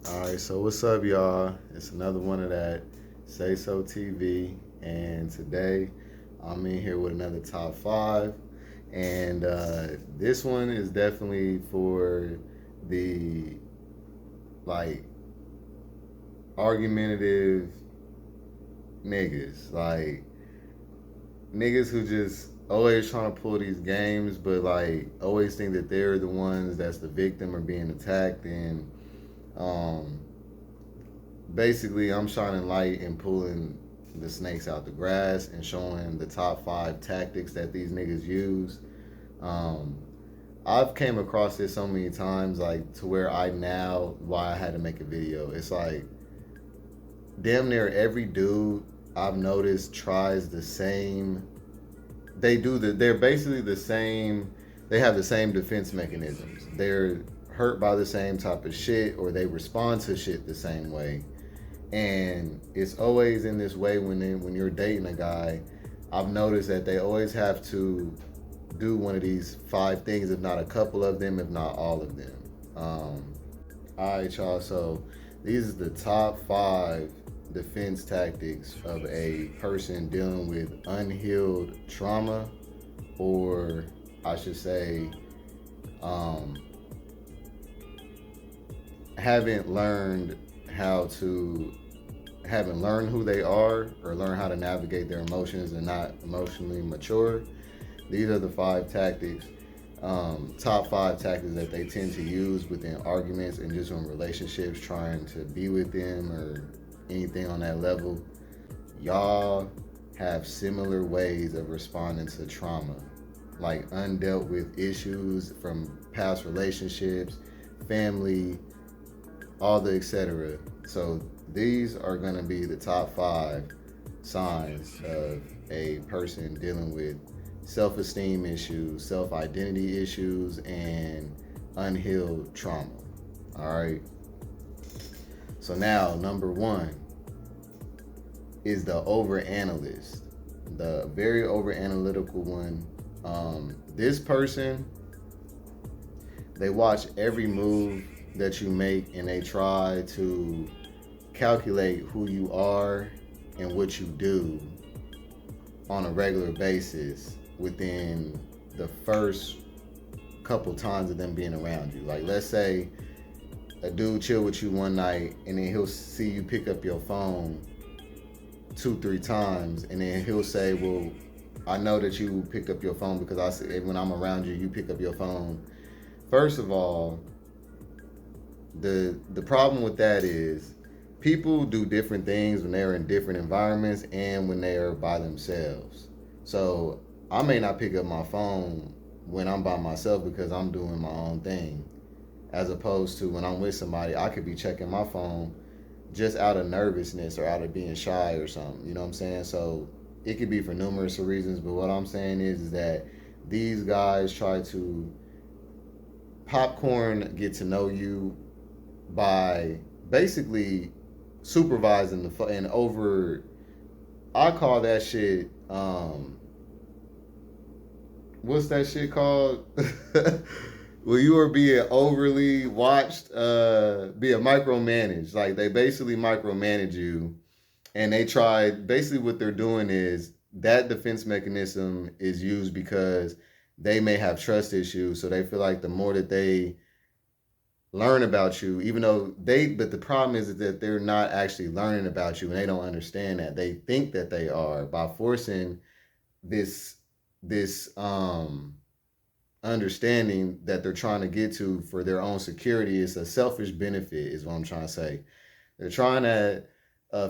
All right, so what's up, y'all? It's another one of that Say So TV, and today I'm in here with another top five, and this one is definitely for the like argumentative niggas, like niggas who just always trying to pull these games, but like always think that they're the ones that's the victim or being attacked, and um, basically I'm shining light and pulling the snakes out the grass and showing the top five tactics that these niggas use. Um, I've came across this so many times, like to where I now why I had to make a video. It's like damn near every dude I've noticed tries the same. They're basically the same. They have the same defense mechanisms. They're hurt by the same type of shit, or they respond to shit the same way. And it's always in this way when you're dating a guy. I've noticed that they always have to do one of these five things, if not a couple of them, if not all of them. Um, all right, y'all. So these are the top five defense tactics of a person dealing with unhealed trauma, or I should say, um, haven't learned how to haven't learned who they are or learn how to navigate their emotions and not emotionally mature. These are the five tactics, top five tactics that they tend to use within arguments and just in relationships, trying to be with them or anything on that level. Y'all have similar ways of responding to trauma, like undealt with issues from past relationships, family, all the etc. So these are going to be the top five signs of a person dealing with self-esteem issues, self-identity issues, and unhealed trauma. All right. So now, number one is the over-analyst, the very over-analytical one. This person, they watch every move that you make and they try to calculate who you are and what you do on a regular basis within the first couple times of them being around you. Like, let's say a dude chill with you one night and then he'll see you pick up your phone two, three times, and then he'll say, well, I know that you pick up your phone because I see when I'm around you, you pick up your phone. First of all, the problem with that is people do different things when they're in different environments and when they are by themselves. So I may not pick up my phone when I'm by myself because I'm doing my own thing, as opposed to when I'm with somebody, I could be checking my phone just out of nervousness or out of being shy or something. You know what I'm saying? So it could be for numerous reasons, but what I'm saying is that these guys try to popcorn get to know you by basically supervising and over. I call that shit. What's that shit called? Well, you are being overly watched, being micromanaged. Like they basically micromanage you, and they try. Basically, what they're doing is that defense mechanism is used because they may have trust issues. So they feel like the more that they learn about you, even though but the problem is that they're not actually learning about you and they don't understand that. They think that they are by forcing this this understanding that they're trying to get to for their own security. It's a selfish benefit is what I'm trying to say. They're trying to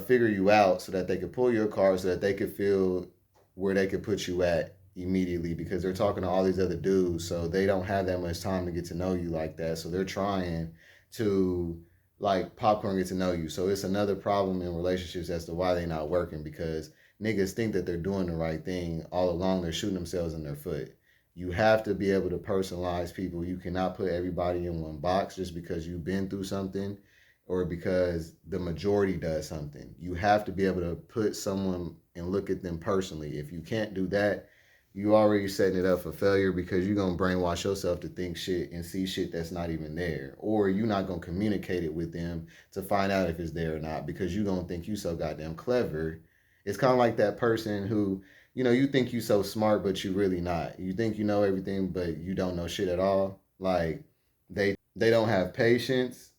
figure you out so that they could pull your card so that they could feel where they could put you at immediately because they're talking to all these other dudes, so they don't have that much time to get to know you like that. So they're trying to like popcorn get to know you. So it's another problem in relationships as to why they're not working because niggas think that they're doing the right thing all along. They're shooting themselves in their foot. You have to be able to personalize people. You cannot put everybody in one box just because you've been through something or because the majority does something. You have to be able to put someone and look at them personally. If you can't do that, you already setting it up for failure because you're gonna brainwash yourself to think shit and see shit that's not even there. Or you're not gonna communicate it with them to find out if it's there or not because you don't think you so goddamn clever. It's kind of like that person who, you think you so smart, but you really not. You think you know everything, but you don't know shit at all. Like they don't have patience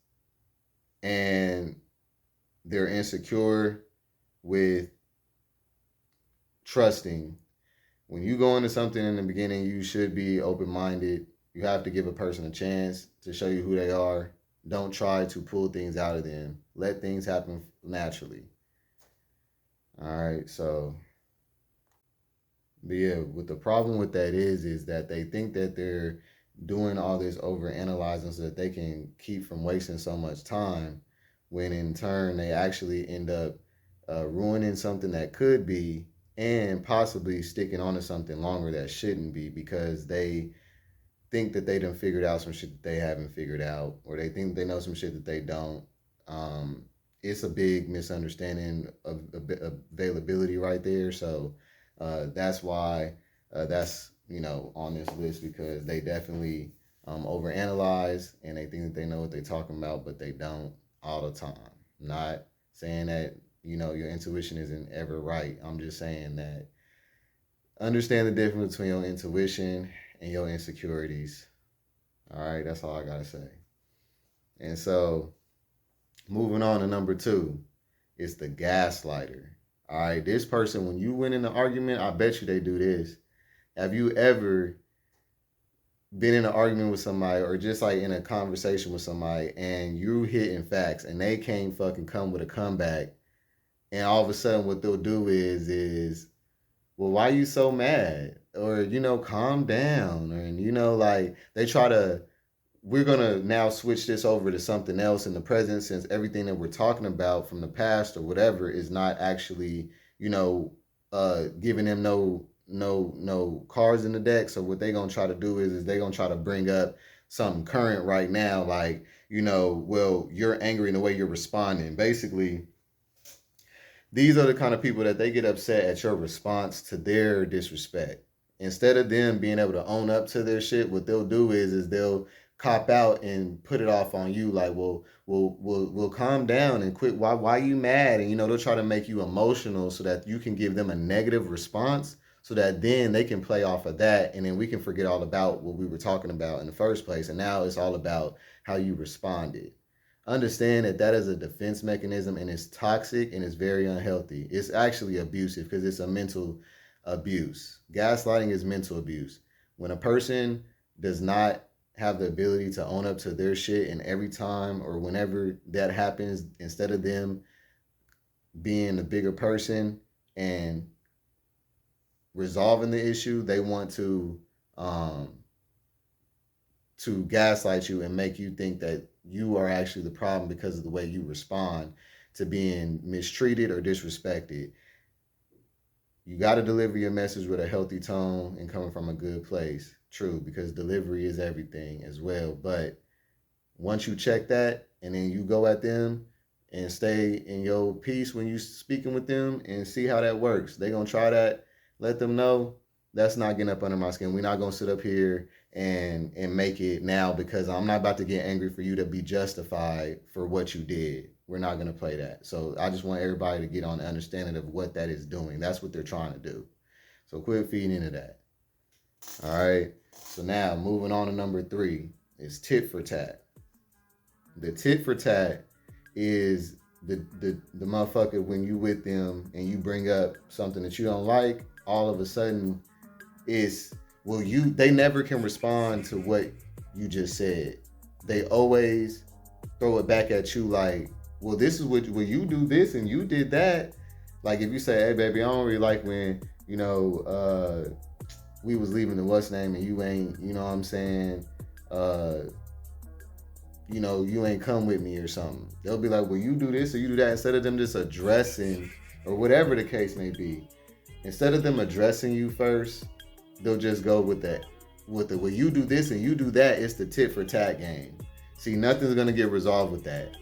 and they're insecure with trusting. When you go into something in the beginning, you should be open minded. You have to give a person a chance to show you who they are. Don't try to pull things out of them. Let things happen naturally. All right. So, but yeah, what the problem with that is that they think that they're doing all this over analyzing so that they can keep from wasting so much time, when in turn they actually end up ruining something that could be, and possibly sticking on to something longer that shouldn't be, because they think that they done figured out some shit that they haven't figured out, or they think they know some shit that they don't. Um, it's a big misunderstanding of availability right there. So that's why that's on this list, because they definitely overanalyze and they think that they know what they're talking about, but they don't all the time. Not saying that your intuition isn't ever right. I'm just saying that understand the difference between your intuition and your insecurities. All right, that's all I gotta say. And so, moving on to number two, is the gaslighter. All right, this person, when you win in an argument, I bet you they do this. Have you ever been in an argument with somebody, or just like in a conversation with somebody, and you hitting facts and they can't fucking come with a comeback, and all of a sudden what they'll do is well, why you so mad? Or, calm down. And, like they try to, we're going to now switch this over to something else in the present, since everything that we're talking about from the past or whatever is not actually, giving them no cards in the deck. So what they're going to try to do is they're going to try to bring up something current right now. Like, well, you're angry in the way you're responding. Basically, these are the kind of people that they get upset at your response to their disrespect. Instead of them being able to own up to their shit, what they'll do is they'll cop out and put it off on you. Like, well, we'll calm down and quit. Why you mad? And they'll try to make you emotional so that you can give them a negative response, so that then they can play off of that, and then we can forget all about what we were talking about in the first place. And now it's all about how you responded. Understand that that is a defense mechanism, and it's toxic and it's very unhealthy. It's actually abusive because it's a mental abuse. Gaslighting is mental abuse. When a person does not have the ability to own up to their shit, and every time or whenever that happens, instead of them being the bigger person and resolving the issue, they want to gaslight you and make you think that you are actually the problem because of the way you respond to being mistreated or disrespected. You got to deliver your message with a healthy tone and coming from a good place. True, because delivery is everything as well. But once you check that and then you go at them and stay in your peace when you speaking with them and see how that works. They gonna try that. Let them know that's not getting up under my skin. We're not gonna sit up here and make it now, because I'm not about to get angry for you to be justified for what you did. We're not gonna play that. So I just want everybody to get on the understanding of what that is doing. That's what they're trying to do. So quit feeding into that. All right. So now moving on to number three is tit for tat. The tit for tat is the motherfucker when you with them and you bring up something that you don't like, all of a sudden it's, well, they never can respond to what you just said. They always throw it back at you like, well, this is what, well, you do this and you did that. Like if you say, hey baby, I don't really like when we was leaving the what's name and you ain't, you know what I'm saying, you ain't come with me or something. They'll be like, well, you do this or you do that, instead of them just addressing, or whatever the case may be. Instead of them addressing you first, they'll just go with the, well, you do this and you do that. It's the tit for tat game. See, nothing's gonna get resolved with that.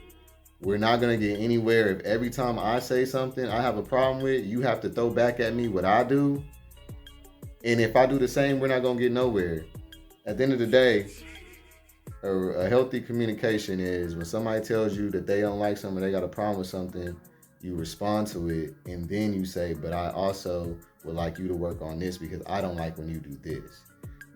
We're not gonna get anywhere if every time I say something I have a problem with, you have to throw back at me what I do. And if I do the same, we're not gonna get nowhere. At the end of the day, a healthy communication is when somebody tells you that they don't like something, they got a problem with something, you respond to it, and then you say, but I also would like you to work on this because I don't like when you do this.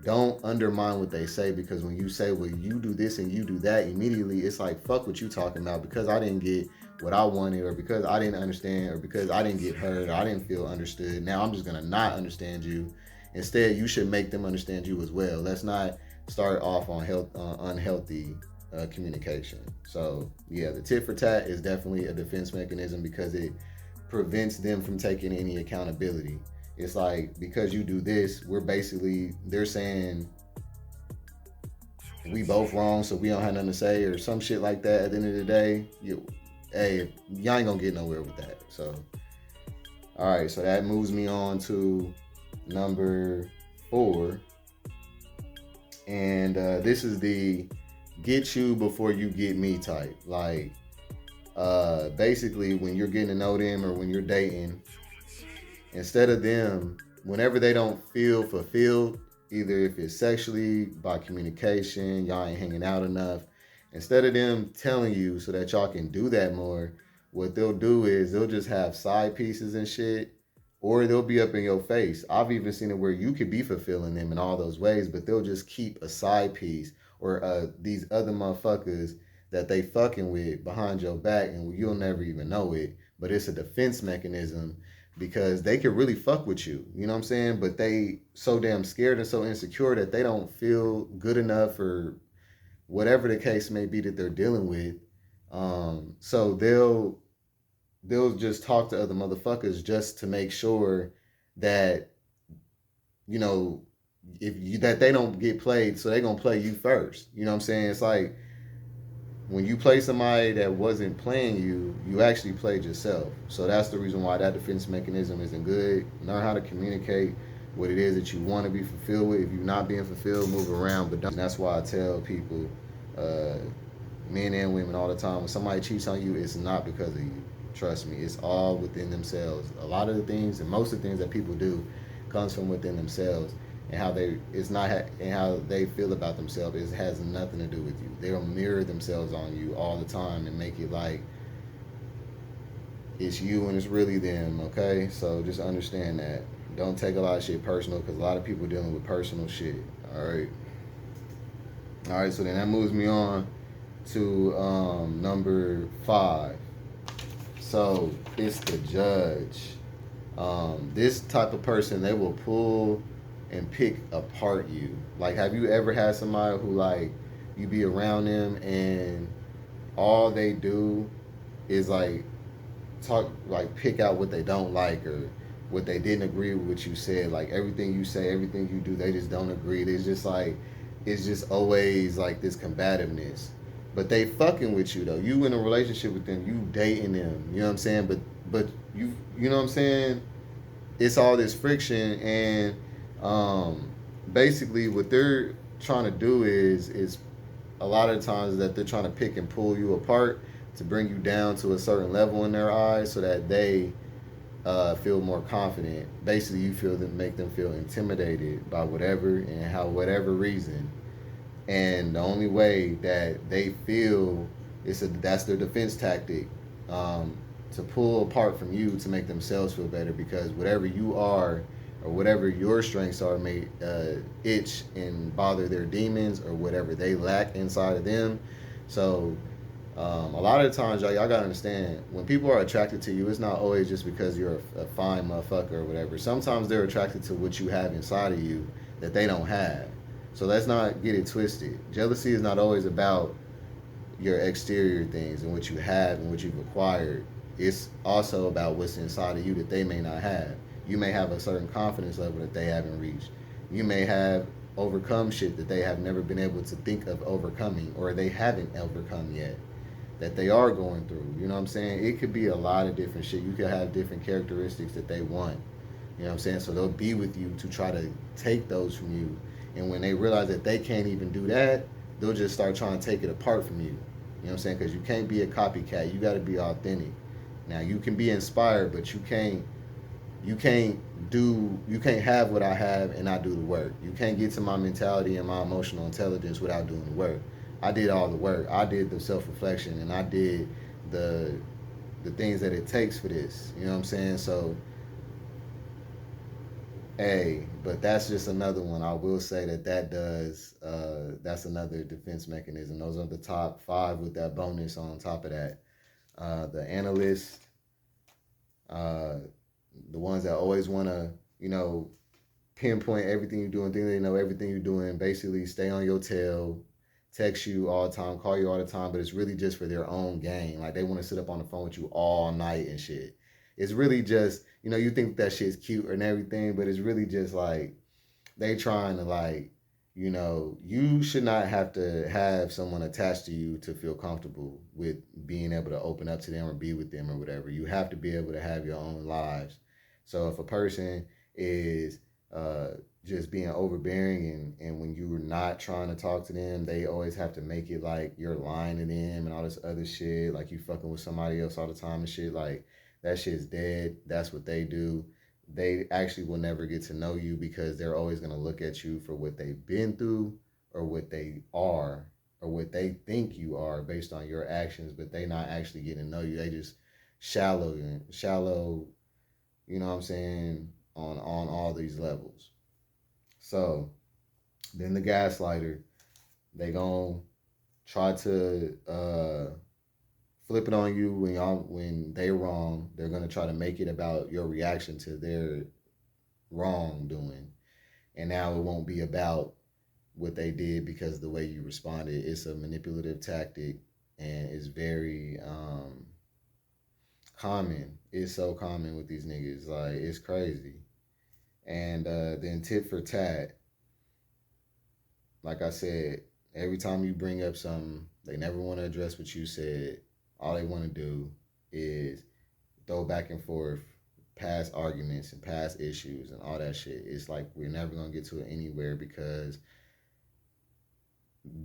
Don't undermine what they say, because when you say, well, you do this and you do that, immediately it's like, fuck what you talking about, because I didn't get what I wanted, or because I didn't understand, or because I didn't get heard, or I didn't feel understood. Now I'm just gonna not understand you. Instead, you should make them understand you as well. Let's not start off on unhealthy communication. So yeah, the tit for tat is definitely a defense mechanism because it prevents them from taking any accountability. It's like, because you do this, they're saying we both wrong, so we don't have nothing to say, or some shit like that. At the end of the day, y'all ain't gonna get nowhere with that. So, all right, so that moves me on to number 4, and this is the get you before you get me type. Like, basically, when you're getting to know them or when you're dating, instead of them, whenever they don't feel fulfilled, either if it's sexually, by communication, y'all ain't hanging out enough, instead of them telling you so that y'all can do that more, what they'll do is they'll just have side pieces and shit, or they'll be up in your face. I've even seen it where you could be fulfilling them in all those ways, but they'll just keep a side piece, or these other motherfuckers that they fucking with behind your back, and you'll never even know it. But it's a defense mechanism because they could really fuck with you. You know what I'm saying? But they so damn scared and so insecure that they don't feel good enough, or whatever the case may be that they're dealing with. So they'll just talk to other motherfuckers just to make sure that, you know, that they don't get played, so they gonna play you first. You know what I'm saying? It's like, when you play somebody that wasn't playing you, you actually played yourself. So that's the reason why that defense mechanism isn't good. Learn how to communicate what it is that you want to be fulfilled with. If you're not being fulfilled, move around. But don't. And that's why I tell people, uh, men and women, all the time, when somebody cheats on you, it's not because of you. Trust me, it's all within themselves. A lot of the things, and most of the things that people do, comes from within themselves, and how they it's not and how they feel about themselves. It has nothing to do with you. They'll mirror themselves on you all the time and make it like it's you and it's really them. Okay, so just understand that. Don't take a lot of shit personal, because a lot of people dealing with personal shit. All right. So then that moves me on to number 5. So it's the judge. This type of person, they will pull and pick apart you. Like, have you ever had somebody who, like, you be around them and all they do is like pick out what they don't like, or what they didn't agree with what you said. Like, everything you say, everything you do, they just don't agree. It's just always like this combativeness. But they fucking with you though. You in a relationship with them, you dating them. You know what I'm saying? But you know what I'm saying? It's all this friction, and basically what they're trying to do is a lot of times that they're trying to pick and pull you apart to bring you down to a certain level in their eyes, so that they feel more confident. Basically, you feel them, make them feel intimidated by whatever and how whatever reason. And the only way that they feel that's their defense tactic, to pull apart from you to make themselves feel better, because whatever you are or whatever your strengths are may itch and bother their demons, or whatever they lack inside of them. So a lot of the times, y'all gotta understand, when people are attracted to you, it's not always just because you're a fine motherfucker or whatever. Sometimes they're attracted to what you have inside of you that they don't have. So let's not get it twisted. Jealousy is not always about your exterior things and what you have and what you've acquired. It's also about what's inside of you that they may not have. You may have a certain confidence level that they haven't reached. You may have overcome shit that they have never been able to think of overcoming, or they haven't overcome yet, that they are going through. You know what I'm saying? It could be a lot of different shit. You could have different characteristics that they want. You know what I'm saying? So they'll be with you to try to take those from you. And when they realize that they can't even do that, they'll just start trying to take it apart from you. You know what I'm saying? Because you can't be a copycat. You got to be authentic. Now, you can be inspired, but you can't you can't have what I have and not do the work. You can't get to my mentality and my emotional intelligence without doing the work. I did all the work. I did the self reflection and I did the the things that it takes for this. You know what I'm saying? So hey, but that's just another one. I will say that that's another defense mechanism. Those are the top five with that bonus on top of that. The analyst, uh, the ones that always want to, you know, pinpoint everything you're doing, think they know everything you're doing, basically stay on your tail, text you all the time, call you all the time, but it's really just for their own gain. Like they want to sit up on the phone with you all night and shit. It's really just, you think that shit's cute and everything, but it's really just like they trying to like, you should not have to have someone attached to you to feel comfortable with being able to open up to them or be with them or whatever. You have to be able to have your own lives. So if a person is uh, just being overbearing and when you're not trying to talk to them, they always have to make it like you're lying to them and all this other shit, like you fucking with somebody else all the time and shit, like that shit's dead. That's what they do. They actually will never get to know you because they're always going to look at you for what they've been through or what they are or what they think you are based on your actions, but they not actually getting to know you. They just shallow, you know what I'm saying, on all these levels. So then the gaslighter, they gonna try to flip it on you when they wrong. They're gonna try to make it about your reaction to their wrongdoing, and now it won't be about what they did because the way you responded. It's a manipulative tactic, and it's very common. It's so common with these niggas, like it's crazy. And then tit for tat, like I said, every time you bring up something, they never want to address what you said. All they want to do is throw back and forth past arguments and past issues and all that shit. It's like we're never gonna get to it anywhere because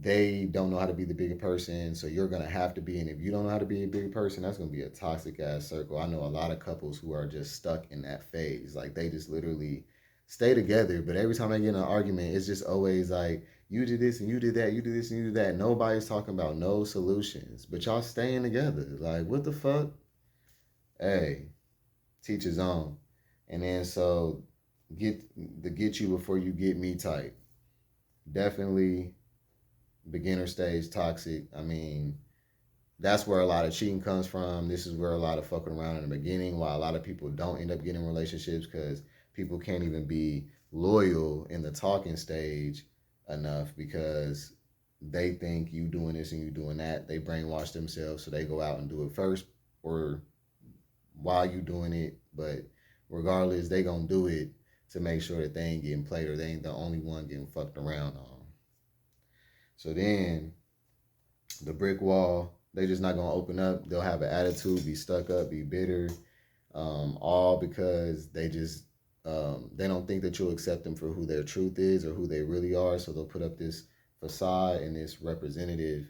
they don't know how to be the bigger person. So you're gonna have to be, and if you don't know how to be a bigger person, that's gonna be a toxic ass circle. I know a lot of couples who are just stuck in that phase. Like they just literally stay together, but every time they get in an argument, it's just always like you did this and you did that, you did this and you did that. Nobody's talking about no solutions, but y'all staying together. Like what the fuck? Hey, teach his own. And then so get you before you get me type. Definitely beginner stage toxic. I mean, that's where a lot of cheating comes from. This is where a lot of fucking around in the beginning, why a lot of people don't end up getting relationships because people can't even be loyal in the talking stage enough because they think you doing this and you doing that. They brainwash themselves, so they go out and do it first or while you doing it. But regardless, they gonna do it to make sure that they ain't getting played or they ain't the only one getting fucked around on. So then the brick wall, they just not gonna open up. They'll have an attitude, be stuck up, be bitter, all because they don't think that you'll accept them for who their truth is or who they really are. So they'll put up this facade and this representative,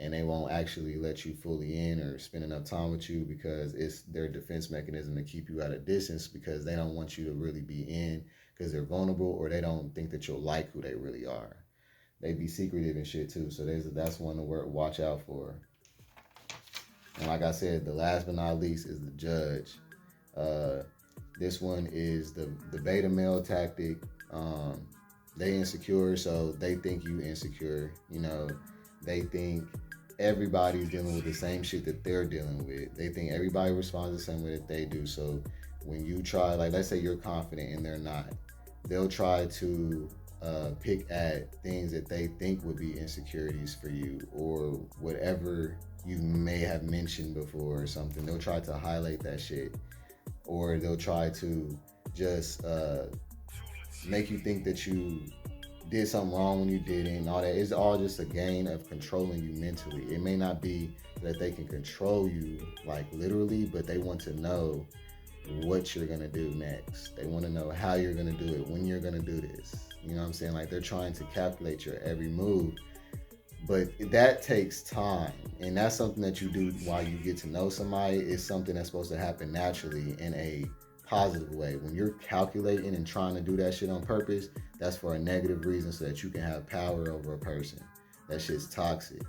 and they won't actually let you fully in or spend enough time with you because it's their defense mechanism to keep you at a distance because they don't want you to really be in because they're vulnerable or they don't think that you'll like who they really are. They be secretive and shit too. So that's one to watch out for. And like I said, the last but not least is the judge. Uh, this one is the beta male tactic. They insecure, so they think you insecure. They think everybody's dealing with the same shit that they're dealing with. They think everybody responds the same way that they do. So when you try, like let's say you're confident and they're not, they'll try to pick at things that they think would be insecurities for you or whatever you may have mentioned before or something. They'll try to highlight that shit, or they'll try to just make you think that you did something wrong when you didn't and all that. It's all just a game of controlling you mentally. It may not be that they can control you like literally, but they want to know what you're gonna do next. They want to know how you're gonna do it, when you're gonna do this. You know what I'm saying? Like they're trying to calculate your every move. But that takes time. And that's something that you do while you get to know somebody. It's something that's supposed to happen naturally in a positive way. When you're calculating and trying to do that shit on purpose, that's for a negative reason so that you can have power over a person. That shit's toxic.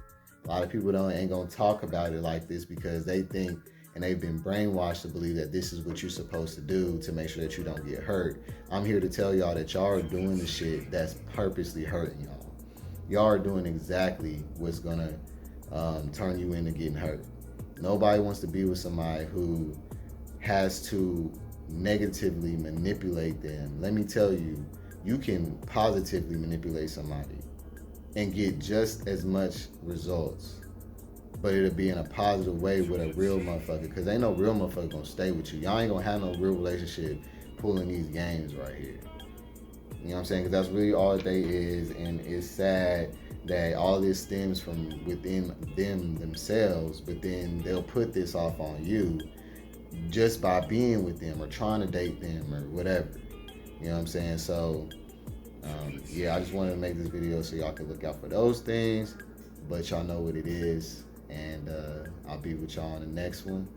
A lot of people don't ain't gonna talk about it like this because they think and they've been brainwashed to believe that this is what you're supposed to do to make sure that you don't get hurt. I'm here to tell y'all that y'all are doing the shit that's purposely hurting y'all. Y'all are doing exactly what's gonna turn you into getting hurt. Nobody wants to be with somebody who has to negatively manipulate them. Let me tell you, you can positively manipulate somebody and get just as much results, but it'll be in a positive way with a real motherfucker. Because ain't no real motherfucker gonna stay with you. Y'all ain't gonna have no real relationship pulling these games right here. You know what I'm saying? Because that's really all they is, and it's sad that all this stems from within them themselves, but then they'll put this off on you just by being with them or trying to date them or whatever. You know what I'm saying? So, yeah, I just wanted to make this video so y'all can look out for those things, but y'all know what it is, and I'll be with y'all on the next one.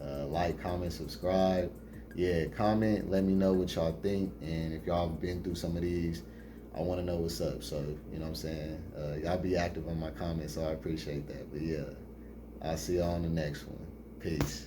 Like, comment, subscribe. Yeah, comment, let me know what y'all think, and if y'all been through some of these, I want to know what's up. So, you know what I'm saying? Y'all be active on my comments, so I appreciate that. But yeah, I'll see y'all on the next one. Peace.